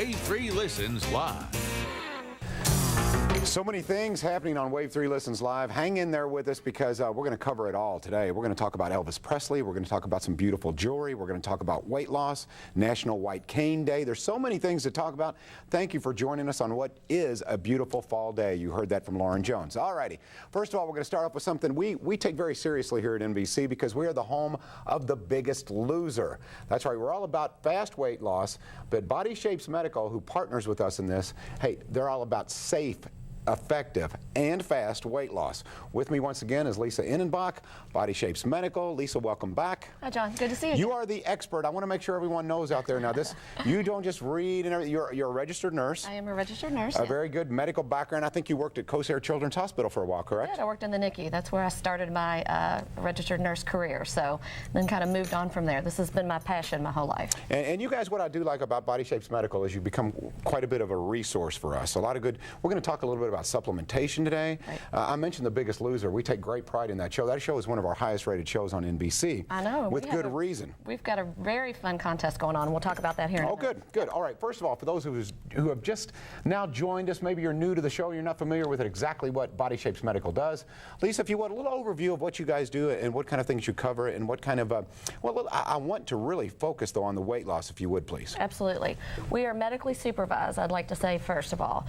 Wave 3 Listens Live. So many things happening on Wave 3 Listens Live. Hang in there with us because we're going to cover it all today. We're going to talk about Elvis Presley. We're going to talk about some beautiful jewelry. We're going to talk about weight loss, National White Cane Day. There's so many things to talk about. Thank you for joining us on what is a beautiful fall day. You heard that from Lauren Jones. All righty. First of all, we're going to start off with something we take very seriously here at NBC because we are the home of The Biggest Loser. That's right. We're all about fast weight loss, but Body Shapes Medical, who partners with us in this, hey, they're all about safe, effective, and fast weight loss. With me once again is Lisa Innenbach, Body Shapes Medical. Lisa, welcome back. Hi, John. Good to see you. You are the expert. I want to make sure everyone knows out there now. You don't just read and everything. You're a registered nurse. I am a registered nurse. A very good medical background. I think you worked at Corsair Children's Hospital for a while, correct? I did. I worked in the NICU. That's where I started my registered nurse career. So then kind of moved on from there. This has been my passion my whole life. And you guys, what I do like about Body Shapes Medical is you become quite a bit of a resource for us. A lot of good. We're going to talk a little bit about supplementation today. Right. I mentioned The Biggest Loser. We take great pride in that show. That show is one of our highest rated shows on NBC. I know. With good reason. We've got a very fun contest going on. We'll talk about that here in a minute. Good. All right. First of all, for those who have just now joined us, maybe you're new to the show, you're not familiar with exactly what Body Shapes Medical does. Lisa, if you want a little overview of what you guys do and what kind of things you cover and what kind of, I want to really focus though on the weight loss, if you would, please. Absolutely. We are medically supervised, I'd like to say, first of all.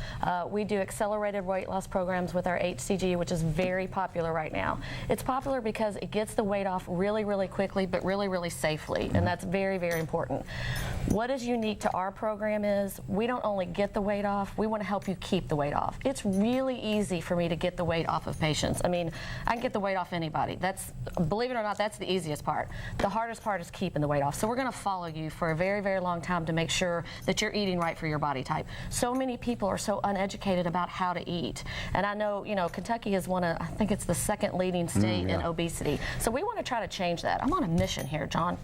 We do accelerated weight loss programs with our HCG, which is very popular right now. It's popular because it gets the weight off really, really quickly, but really, really safely, and that's very, very important. What is unique to our program is we don't only get the weight off, we want to help you keep the weight off. It's really easy for me to get the weight off of patients. I mean, I can get the weight off anybody. That's, believe it or not, that's the easiest part. The hardest part is keeping the weight off. So we're going to follow you for a very, very long time to make sure that you're eating right for your body type. So many people are so uneducated about how to eat. And I know, Kentucky is one of, I think it's the second leading state in obesity. So we want to try to change that. I'm on a mission here, John.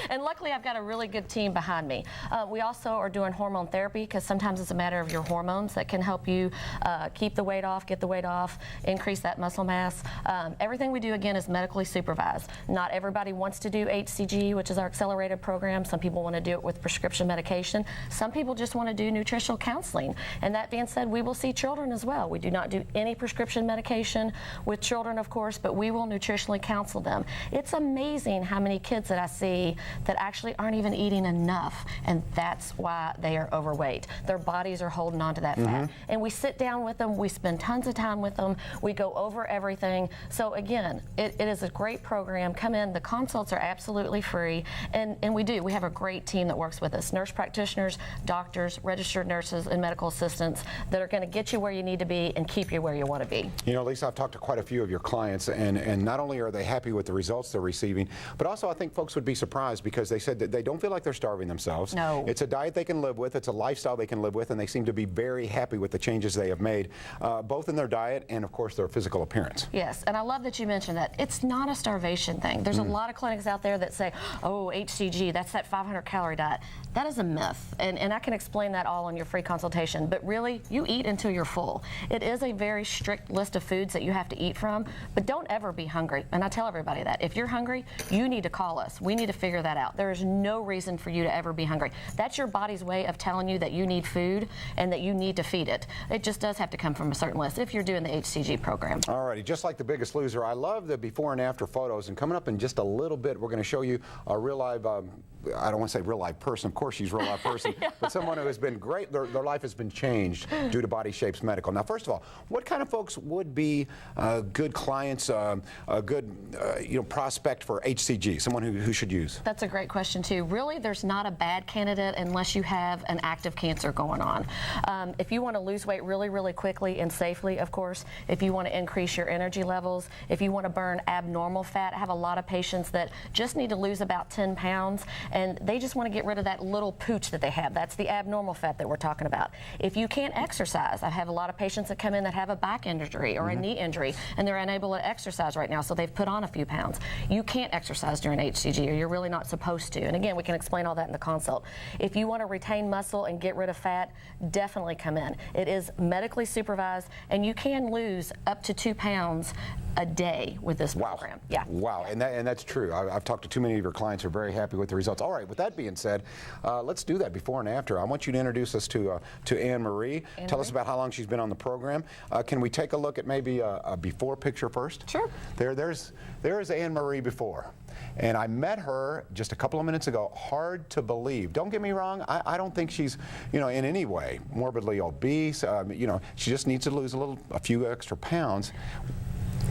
And luckily I've got a really good team behind me. We also are doing hormone therapy because sometimes it's a matter of your hormones that can help you keep the weight off, get the weight off, increase that muscle mass. Everything we do, again, is medically supervised. Not everybody wants to do HCG, which is our accelerated program. Some people want to do it with prescription medication. Some people just want to do nutritional counseling. And that being said, we will see children as well. We do not do any prescription medication with children, of course, but we will nutritionally counsel them. It's amazing how many kids that I see that actually aren't even eating enough, and that's why they are overweight. Their bodies are holding on to that fat. And we sit down with them, we spend tons of time with them, we go over everything. So again, it is a great program. Come in, the consults are absolutely free, and we have a great team that works with us. Nurse practitioners, doctors, registered nurses, and medical assistants that are going to get you where you need to be and keep you where you want to be. You know, Lisa, I've talked to quite a few of your clients, and not only are they happy with the results they're receiving, but also I think folks would be surprised because they said that they don't feel like they're starving themselves. No. It's a diet they can live with, it's a lifestyle they can live with, and they seem to be very happy with the changes they have made, both in their diet and, of course, their physical appearance. Yes, and I love that you mentioned that. It's not a starvation thing. There's a lot of clinics out there that say, oh, HCG, that's that 500-calorie diet. That is a myth, and I can explain that all in your free consultation, but really, you eat until you're full. It is a very strict list of foods that you have to eat from, but don't ever be hungry. And I tell everybody that. If you're hungry, you need to call us. We need to figure that out. There is no reason for you to ever be hungry. That's your body's way of telling you that you need food and that you need to feed it. It just does have to come from a certain list if you're doing the HCG program. All righty, just like The Biggest Loser, I love the before and after photos, and coming up in just a little bit, we're going to show you a real live, I don't want to say real life person, of course she's a real life person, but someone who has been great, their life has been changed due to Body Shapes Medical. Now, first of all, what kind of folks would be good clients, a good prospect for HCG, someone who should use? That's a great question too. Really, there's not a bad candidate unless you have an active cancer going on. If you want to lose weight really, really quickly and safely, of course, if you want to increase your energy levels, if you want to burn abnormal fat, I have a lot of patients that just need to lose about 10 pounds and they just want to get rid of that little pooch that they have. That's the abnormal fat that we're talking about. If you can't exercise, I have a lot of patients that come in that have a back injury or a knee injury and they're unable to exercise right now, so they've put on a few pounds. You can't exercise during HCG, or you're really not supposed to. And again, we can explain all that in the consult. If you want to retain muscle and get rid of fat, definitely come in. It is medically supervised, and you can lose up to 2 pounds a day with this program. Yeah. Wow, and that's true. I've talked to too many of your clients who are very happy with the results. All right, with that being said, let's do that before and after. I want you to introduce us to AnneMarie. Tell us about how long she's been on the program. Can we take a look at maybe a before picture first? Sure. There's AnneMarie before. And I met her just a couple of minutes ago. Hard to believe. Don't get me wrong. I don't think she's, in any way morbidly obese. She just needs to lose a few extra pounds.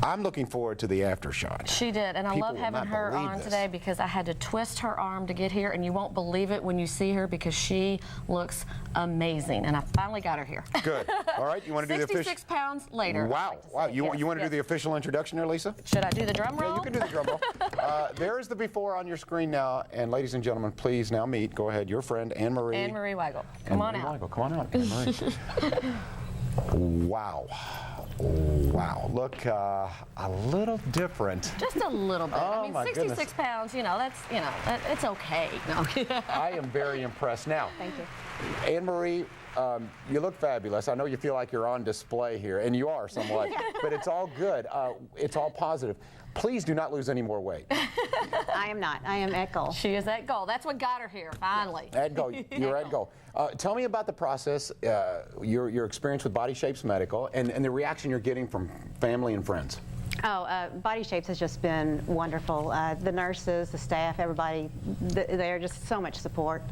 I'm looking forward to the after shot. She did, and I love having her on today because I had to twist her arm to get here, and you won't believe it when you see her because she looks amazing, and I finally got her here. Good. All right, you want to do the official? 66 pounds later. Wow. Wow. You want to do the official introduction there, Lisa? Should I do the drum roll? Yeah, you can do the drum roll. There's the before on your screen now, and ladies and gentlemen, please now meet. Go ahead, your friend AnneMarie. AnneMarie Weigel. Come on out. Weigel. Come on out, AnneMarie. Wow. Wow, look a little different. Just a little bit. Oh, I mean, my 66 goodness. pounds, it's okay. No. I am very impressed. Now, Thank you. AnneMarie, you look fabulous. I know you feel like you're on display here, and you are somewhat, but it's all good. It's all positive. Please do not lose any more weight. I am not. I am at goal. She is at goal. That's what got her here, finally. At goal. You're at goal. Tell me about the process, your experience with Body Shapes Medical, and the reaction you're getting from family and friends. Body Shapes has just been wonderful. The nurses, the staff, everybody, they're just so much support.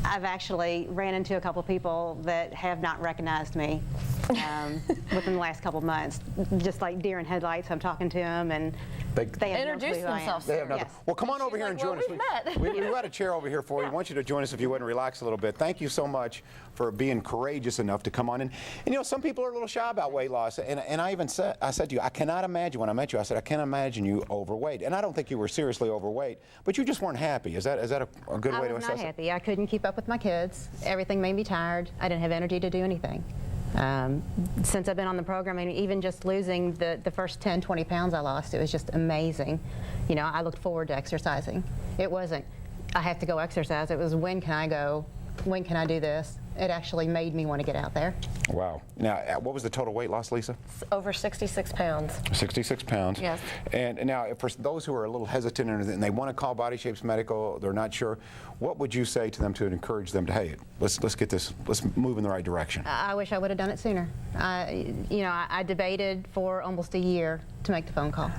I've actually ran into a couple of people that have not recognized me within the last couple of months. Just like deer in headlights, I'm talking to them, and they have introduce no clue who I am. themselves. They have nothing. Yes. Well, come on over here and join us. We've got a chair over here for you. I want you to join us if you would and relax a little bit. Thank you so much for being courageous enough to come on. And some people are a little shy about weight loss. And I even said to you, I cannot imagine, when I met you, I said, I can't imagine you overweight. And I don't think you were seriously overweight, but you just weren't happy. Is that a good way to assess it? I was not happy. I couldn't keep up with my kids. Everything made me tired. I didn't have energy to do anything. Since I've been on the program, and even just losing the first 10, 20 pounds I lost, it was just amazing. I looked forward to exercising. It wasn't, I have to go exercise. It was, when can I go? When can I do this? It actually made me want to get out there. Wow. Now, what was the total weight loss, Lisa? Over 66 pounds. 66 pounds. Yes. And now, for those who are a little hesitant and they want to call Body Shapes Medical, they're not sure, what would you say to them to encourage them to, hey, let's get this, let's move in the right direction? I wish I would have done it sooner. I debated for almost a year to make the phone call.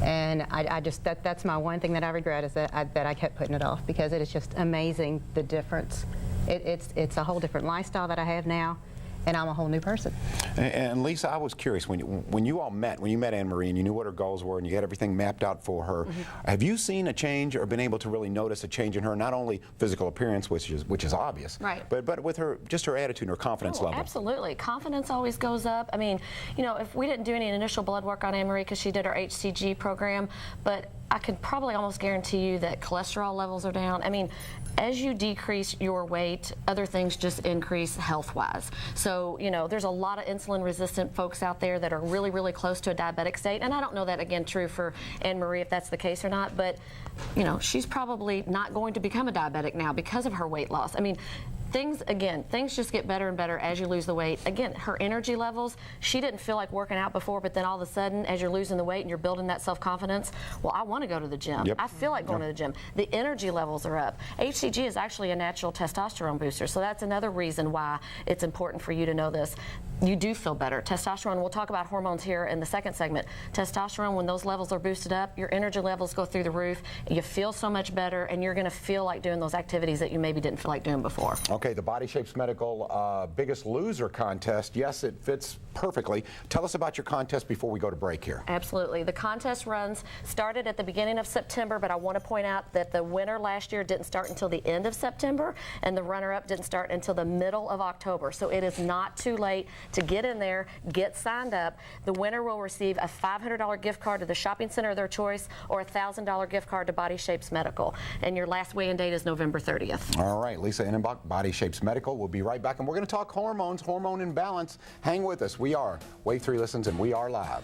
And I just, that's my one thing that I regret, is that I kept putting it off, because it is just amazing the difference. It's a whole different lifestyle that I have now, and I'm a whole new person. And Lisa, I was curious, when you met AnneMarie and you knew what her goals were and you had everything mapped out for her, have you seen a change or been able to really notice a change in her, not only physical appearance, which is obvious, right, but with her, just her attitude and her confidence level? Absolutely. Confidence always goes up. I mean, if we didn't do any initial blood work on AnneMarie because she did her HCG program, but I could probably almost guarantee you that cholesterol levels are down. I mean, as you decrease your weight, other things just increase health-wise. So, there's a lot of insulin-resistant folks out there that are really, really close to a diabetic state. And I don't know that, again, true for AnneMarie, if that's the case or not. But, she's probably not going to become a diabetic now because of her weight loss. I mean, things just get better and better as you lose the weight. Again, her energy levels, she didn't feel like working out before, but then all of a sudden, as you're losing the weight and you're building that self-confidence, well, I want to go to the gym. Yep. I feel like going to the gym. The energy levels are up. HCG is actually a natural testosterone booster, so that's another reason why it's important for you to know this. You do feel better. Testosterone, we'll talk about hormones here in the second segment. Testosterone, when those levels are boosted up, your energy levels go through the roof, you feel so much better, and you're going to feel like doing those activities that you maybe didn't feel like doing before. Okay, the Body Shapes Medical Biggest Loser contest. Yes, it fits perfectly. Tell us about your contest before we go to break here. Absolutely. The contest started at the beginning of September, but I want to point out that the winner last year didn't start until the end of September, and the runner-up didn't start until the middle of October. So it is not too late to get in there, get signed up. The winner will receive a $500 gift card to the shopping center of their choice, or a $1,000 gift card to Body Shapes Medical. And your last weigh-in date is November 30th. All right, Lisa Innenbach, Body Shapes Medical. We'll be right back, and we're going to talk hormones, hormone imbalance. Hang with us. We are Wave 3 Listens, and we are live.